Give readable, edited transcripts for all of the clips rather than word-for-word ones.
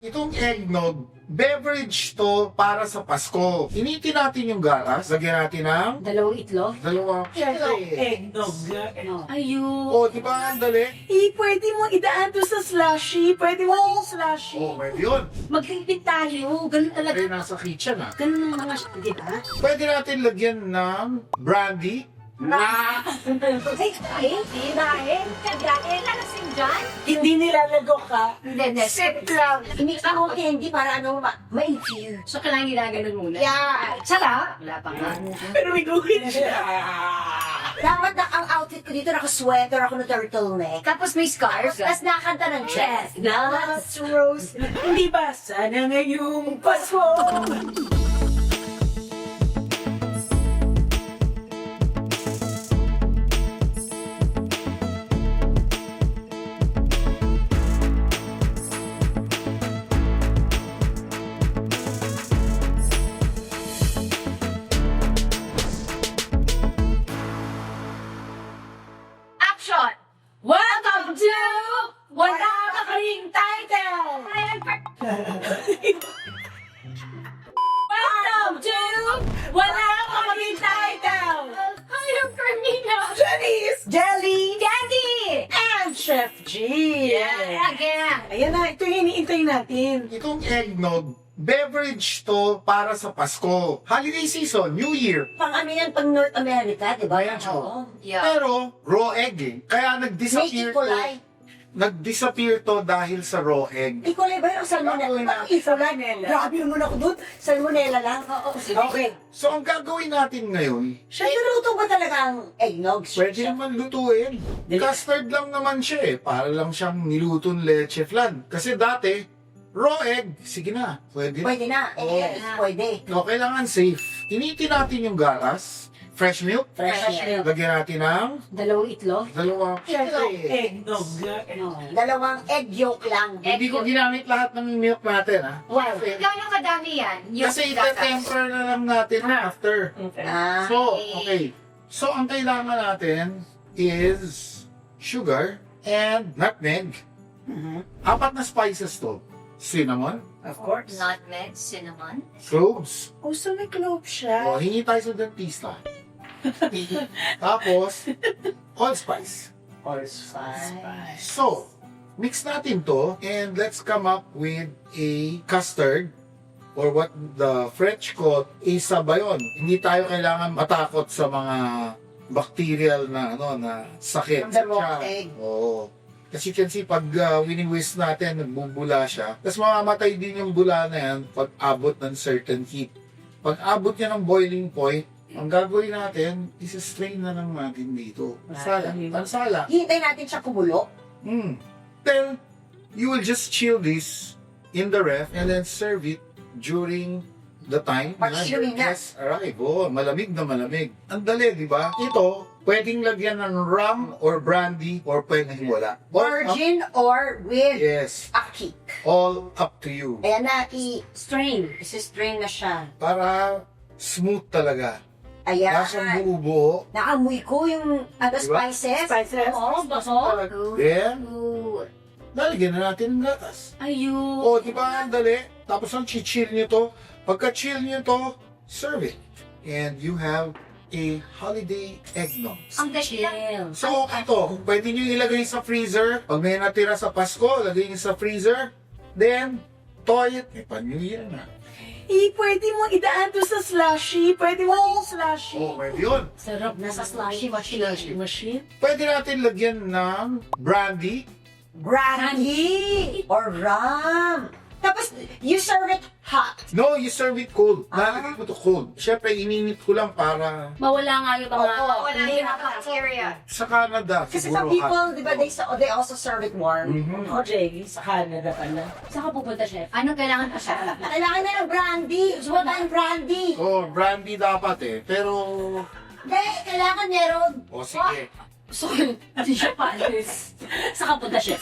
Itong eggnog, beverage to para sa Pasko. Initin natin yung gatas, lagyan natin ng Dalawang itlog? dalawang Eggnog. Ayun. O, di ba? Ang dali. Pwede mo idaan to sa slushy. Pwede mo yung slushy. O, pwede yun. Magtitip tayo. Ganun talaga. Ay, nasa kitchen ah. Ganun ang mga, di ba? Pwede natin lagyan ng brandy. Hindi nilalagok ka. Hindi. Sip lang. I-mix ako candy para ma-infuse. So, kailangan ginaganon muna? Yeah. Sarap. Wala pa nga. Pero may guhit siya. Dapat na ang outfit ko dito, naka-sweater ako na turtleneck. Tapos may scarf. Tapos nakakanta ng chest. Nuts, rose. Hindi ba sana ngayong Pasko? Action! Welcome to Wala Ka Kaming Title! Welcome to Wala Ka Kaming Title! I am Carmina! Janice, Jelly, Daddy! and Chef G. Again! Ayan na, ito yung iniintay natin. Itong eggnog, beverage to para sa Pasko. Holiday season, New Year. Pang ano yan, pang North America, di ba? Ayan siya. Oo. Yeah. Pero, raw egg eh. Kaya May nag-disappear to. ikulay. Nag-disappear to dahil sa raw egg. Ikulay ba yung salmonella? Ikulay. Ang ikulay. Grabe naman ako doon. Salmonella lang. Oo. Okay. So, ang gagawin natin ngayon, Siya niluto ba talaga ang eggnog? pwede naman lutuin. Custard lang naman siya eh. Para lang siyang nilutong leche flan. Kasi dati, raw egg, sige na, pwede. Pwede na. Oo. Yes, pwede. No, kailangan safe. Initin natin yung gatas, fresh milk, Fresh milk. lagyan natin ng Dalawang itlog? dalawang Eggnog. Dalawang egg yolk lang. Hindi ko ginamit lahat ng milk natin, ha? Wow. Gano'ng kadami yan? Kasi ite-temper na lang natin after. Ah, So, okay. So, ang kailangan natin is sugar and nutmeg. Apat na spices to. Cinnamon, Of course. Nutmeg, cinnamon. cloves. Oh, so may clove siya. O, hingi tayo sa dentista. Tapos, allspice. Allspice. So, mix natin to and let's come up with a custard or what the French call a sabayon. Hindi tayo kailangan matakot sa mga bacterial na na sakit. The raw Siya. egg. Oo. Kasi you can see, pag wini-whisk natin, nagbubula siya. Tapos mamamatay din yung bula na yan pag abot ng certain heat. Pag abot niya ng boiling point, ang gagawin natin, isa-strain na lang natin dito. Pansala. Pansala. hintay natin siya kumulo. Then, you will just chill this in the ref and then serve it during the time Pag-chilling na. guests arrive. Oh, malamig na malamig. Ang dali, di ba? Ito, pwedeng lagyan ng rum or brandy or pwedeng wala. Virgin or with Yes. a kick. All up to you. Ayan na, i-strain. Isi-strain na siya. Para smooth talaga. Ayan. Lasang buo-buo. Naamoy ko yung Diba? spices. Spices. Oo, bako. Then, Ooh. lalagyan na natin ng gatas. Ayun. O, di ba ang dali? Tapos ang chill nyo to. Pagka-chill nyo to, serve it. And you have a holiday eggnog. Ang chill. So, ito, pwede nyo ilagay sa freezer. Pag may natira sa Pasko, lagay nyo sa freezer. Then, toy it. New Year na. Pwede mo idaan to sa slushy. Pwede mo yung slushy. Oh, pwede yun. Sarap na sa slushy machine. Machine. Pwede natin lagyan ng brandy. Brandy or rum. Tapos, you serve it hot. No, you serve it cold. Lalagay mo to cold. Siyempre, ininit ko lang para Mawala nga yung mga... Oo, Wala hindi yung mga na- bacteria. sa Canada, Kasi siguro some people, hot. di ba, they also serve it warm. Ako, Jay, sa Canada pala. Saan ka pupunta, chef? Anong kailangan pa siya? Kailangan na ng brandy. Gusto mo tayong brandy? Oh, brandy dapat eh. Pero, Hindi, kailangan meron. o sige. Sorry, hindi siya palis. Saan ka punta, chef?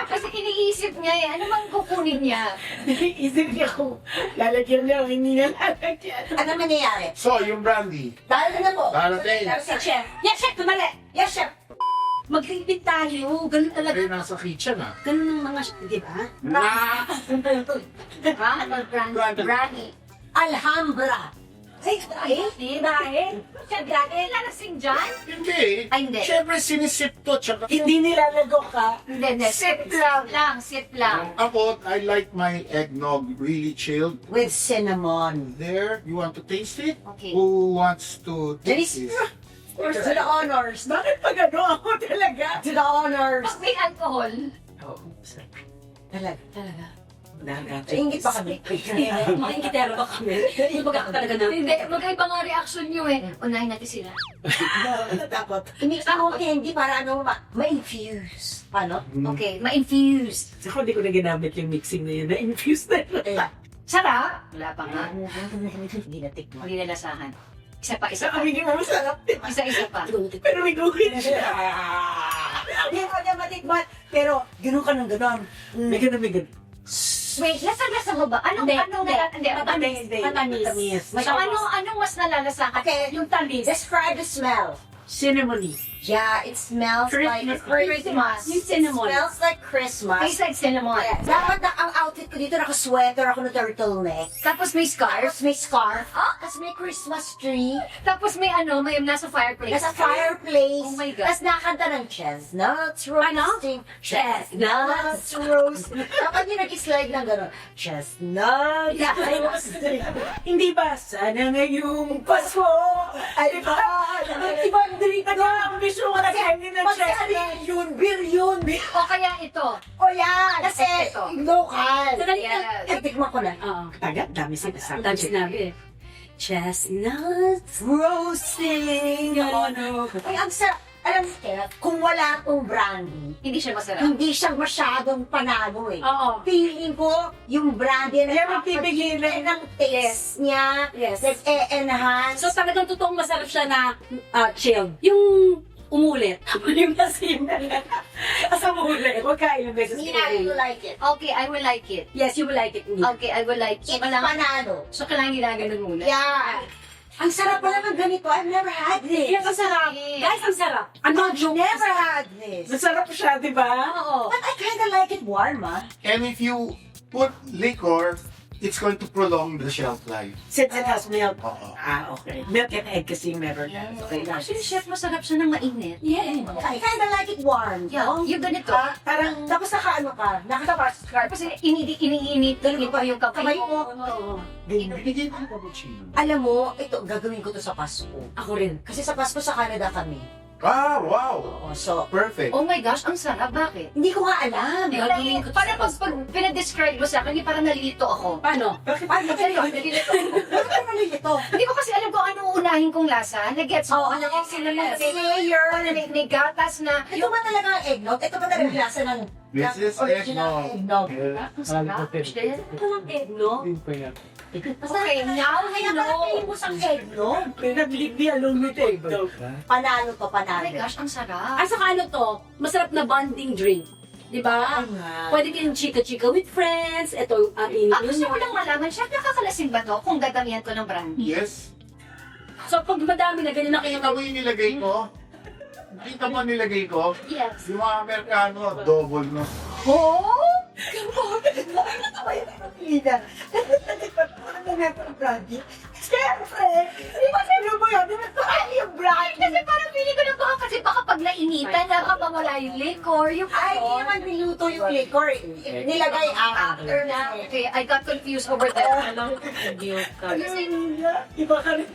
Kasi iniisip niya eh. Ano man kukunin niya? Isip niya kung lalagyan niya o hindi niya lalagyan. Ano mangyayari? So, yung brandy. Dahil na po. Darating. Pero si chef. Yes, chef! Tumali! Yes, chef. Mag-repeat tayo. Ganun talaga. Pero nasa kitchen Ganun ang mga, di ba? Brandy. Alhambra. Ay, dahil? Siya dahil lalasing dyan? Hindi. Ay, hindi. Siyempre sinisip to, tsaka Hindi nilalagok ka. Hindi. Sip lang. ako, I like my eggnog really chilled. With cinnamon. There, you want to taste it? Okay. Who wants to taste it? To the honors. Bakit pa gano'n ako talaga? To the honors. Pag may alcohol. Talaga. Talaga. Ingit pa kami. Makikitero ba kami? Kumbaga talaga na. Hindi, magkaiba nga reaction nyo eh. Unahin natin sila. Natatakot. Imix ako candy para ano, ma-infuse. Paano? Okay, ma-infuse. Ako hindi ko na ginamit yung mixing na yun. Na-infuse na yun. Sarap? Wala pa nga. Hindi natikman. Hindi nalasahan. Isa pa. Sabi niyo naman sarap. Isa pa. Pero may guhit siya. Hindi ko niya matikman. Pero, gano'n ka ng gano'n. May ganun, may ganun. Wait, lasa ba? Anong matamis. So, anong mas nalalasahan? Okay, Yung tamis. describe the smell. Cinnamony. Yeah, it smells like Christmas. Yung cinnamon. It smells like Christmas. Tastes like cinnamon. Yeah. Dapat na ang outfit ko dito, naka-sweater ako na turtleneck. Tapos may scarf. Tapos may scarf. Tapos may Christmas tree. Tapos may may nasa fireplace. Nasa fireplace. Oh my God. Tapos nakakanta ng chestnuts roasting. Chestnuts roasting. Dapat yung nag-slide ng gano'n. Chestnuts roasting. Hindi ba? Sana ngayong Pasko ay ibang drink na ang bisyo ka na kainin ng chestnut. Yun, billion. O kaya ito. O yan, kasi Ito. local. Yes. Tikman ko na. Oo. Tagat, dami sinasabi. Dami sinabi. Chestnuts roasting. Ay, ang sarap. Alam mo, Steph, kung wala akong brandy, Hindi siya masarap. hindi siya masyadong panalo eh. Oo. Feeling ko, yung brandy na Alam mo, pipigilan. ng taste niya, Yes. nag-e-enhance. So talagang totoong masarap siya na chill. Yung umulit. yung nasim. Asa mo ulit? Huwag ka ilang beses. Nina, you like it. Okay, I will like it. Yes, you will like it. Nina. Okay, I will like it. It's panalo. So, kailangan ginaganon muna. Yeah. Ang sarap pala ng ganito. I've never had this. Yan ang sarap. Guys, ang sarap. Ano I've never had this. Masarap siya, di ba? Oo. But I kinda like it warm, And if you put liquor, it's going to prolong the shelf life. Since it has milk. Oo. Okay. Milk and egg kasi meron. Okay lang. Actually, chef, masarap siya ng mainit. Yeah. I kinda like it warm. Yeah, no? yung ganito. Parang, tapos naka-ano ka, naka-scarf. Tapos iniinit pa yung Kamay kamay mo. mo. Binigyan ko ng cappuccino. Alam mo, ito, gagawin ko to sa Pasko. Ako rin. Kasi sa Pasko sa Canada kami. Ah, wow! Oo, so, Perfect. Oh my gosh, ang sarap. Bakit? hindi ko nga alam. Gagawin ko to Parang sa pag pinadescribe mo sa akin, hindi parang nalilito ako. Paano? Bakit? Ay, Seryo, magaling. nalilito. Bakit ka nalilito? Hindi ko kasi alam kung ano unahin kong lasa. Nag-gets mo? Oo, Ano yung cinnamon? layer. May gatas na. Ito ba talaga ang eggnog? Ito ba talaga ang lasa ng This is original eggnog. eggnog? Ang sarap. Ito lang eggnog. Okay, now I Kaya pala know. famous ang eggnog. Pinag-leave me alone with egg daw. Panalo to, Oh my panalo. gosh, ang sarap. At saka ano to, masarap na bonding drink. Di ba? Pwede kayong chika-chika with friends. Ito ang init Gusto ko ninyo. lang malaman, chef, nakakalasing ba to kung gagamihan ko ng brandy? Yes. So pag madami na ganyan na kayo, Nakita mo yung nilagay ko? Nakita mo ang nilagay ko? Yes. Yung mga Amerikano, double, no? Oh? Siyempre, di ba sino mo yan? Di ba parang yung brand? Kasi parang feeling ko na baka kasi baka pag nainitan, nakapamala yung liquor, yung Ay, hindi naman niluto yung liquor. Nilagay after na. Okay, I got confused over there. Iba ka rin.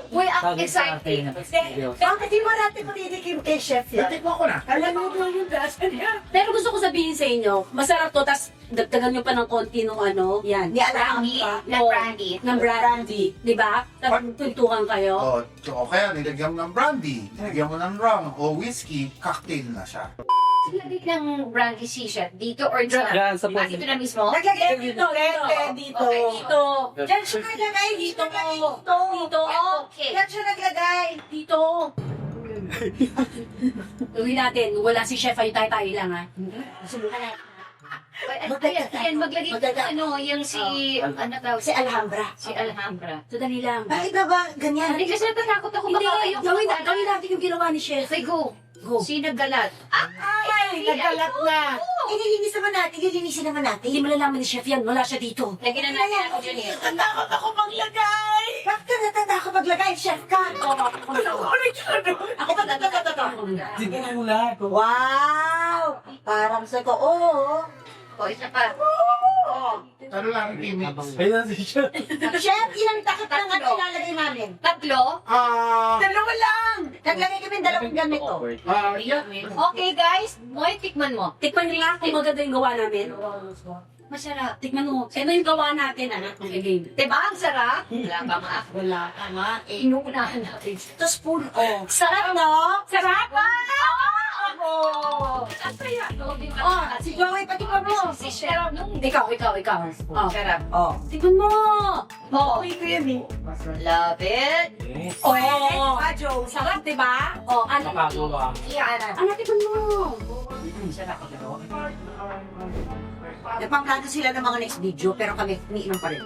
Uy, ang exciting. Bakit di mo natin matitikim kay chef yan? Natikman ko na. Alam mo ba yung lasa niya? pero gusto ko sabihin sa inyo, masarap to, tas dagdagan nyo pa ng konti nung ano, yan. Di alam Brandy, pa. na brandy. Ng brandy. Di ba? Tapos tuntukan kayo. O kaya nilagyan mo ng brandy, nilagyan mo ng rum o whiskey, cocktail na siya. Lagay ng brandy si chef dito or dyan? Yan, sa Dito na mismo? Naglagay Dito, dito. dito. Dito. Dito. Diyan siya naglagay. Dito mo. Dito. Okay. Diyan siya naglagay. Dito. Gawin natin. Wala si chef, ay tayo lang ha. Subukan natin. Ayan, maglagay ko ano, yung si, ano tawag? Si Alhambra. Si Alhambra. Sandali lang. Bakit na ba ganyan? Hindi kasi natatakot ako Hindi, baka kayo. gawin natin yung ginawa ni chef. Okay, go. Go. Sinagalat. Ay, nagalat na. Ililinisin naman natin. Hindi malalaman ni Chef yan. Wala siya dito. Lagyan na natin ako dyan eh. Natakot ako maglagay. Bakit ka natatakot maglagay, chef ka? Ulit ka doon. Ako pa natatakot. Sige na mula. Wow! Parang sa ko, oo. O, isa pa. Ano lang, teammates? Ayun si Chef. Chef, ilang takot lang ang ilalagay namin? Tatlo. Dalawa lang. Naglagay kami dalawang ganito. Yeah. Okay guys, Moy, tikman mo. Tikman nila kung maganda yung gawa namin. Masarap. Tikman mo. Ano yung gawa natin, anak? Ang game. Diba ang sarap? Wala ka nga. Wala ka nga. Inuunahan natin. Ito spoon, oh. Sarap, no? Sarap! Oh! Oh, si Joey, pati pa mo. Si Cheryl nung... Ikaw. Oh. Sarap. Oh. Tikman mo. Oo. Uy, ko yan eh. Love it. Oh. Pa, Joe. Sarap, diba? Oh, ano? Yan. Ano, tikman mo. Sarap. Napangplado sila ng mga next video, pero kami, umiinom pa rin.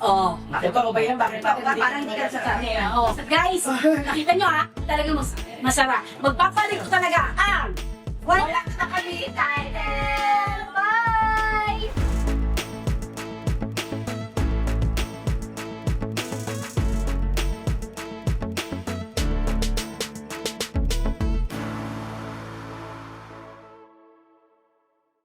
Oh. Ito ba yan? Bakit Parang hindi ka sasabi. Oh. Guys, nakita nyo ha? Talagang masarap. Magpapalit ko talaga ang Wala na kami tayo.